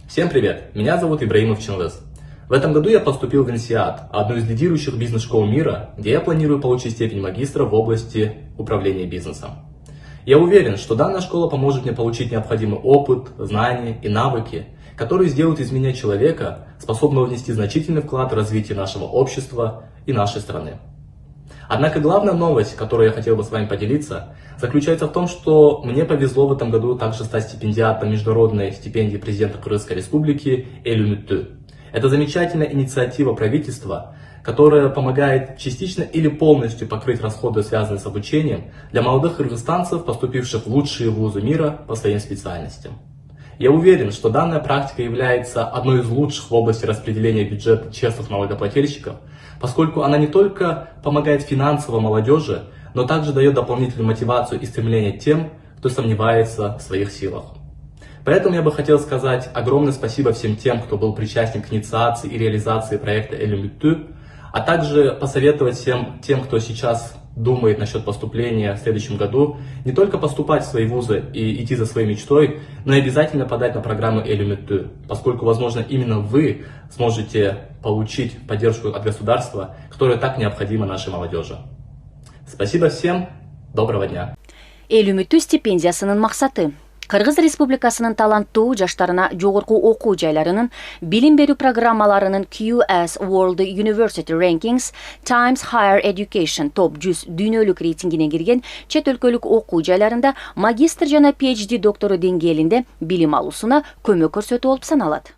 Всем привет, меня зовут Ибраимов Чингис. В этом году я поступил в INSEAD, одну из лидирующих бизнес-школ мира, где я планирую получить степень магистра в области управления бизнесом. Я уверен, что данная школа поможет мне получить необходимый опыт, знания и навыки, которые сделают из меня человека, способного внести значительный вклад в развитие нашего общества и нашей страны. Однако главная новость, которую я хотел бы с вами поделиться, заключается в том, что мне повезло в этом году также стать стипендиатом международной стипендии президента Кыргызской республики Эль-Үмүттү. Это замечательная инициатива правительства, которая помогает частично или полностью покрыть расходы, связанные с обучением, для молодых кыргызстанцев, поступивших в лучшие вузы мира по своим специальностям. Я уверен, что данная практика является одной из лучших в области распределения бюджета честных налогоплательщиков, поскольку она не только помогает финансово молодежи, но также дает дополнительную мотивацию и стремление тем, кто сомневается в своих силах. Поэтому я бы хотел сказать огромное спасибо всем тем, кто был причастен к инициации и реализации проекта Эль-Үмүттү, а также посоветовать всем тем, кто сейчас думает насчет поступления в следующем году, не только поступать в свои вузы и идти за своей мечтой, но и обязательно подать на программу Эль-Үмүттү, поскольку, возможно, именно вы сможете получить поддержку от государства, которая так необходима нашей молодежи. Спасибо всем, доброго дня. Эль-Үмүттү стипендиясынын максаты Кыргыз Республикасынын таланттуу жаштарына жогорку окуу жайларынын билим берүү программаларынын QS World University Rankings Times Higher Education Top 100 дүйнөлүк рейтингине кирген чет өлкөлүк окуу жайларында магистр жана PhD доктору деңгээлинде билим алуусуна көмөк көрсөтүү болуп саналат.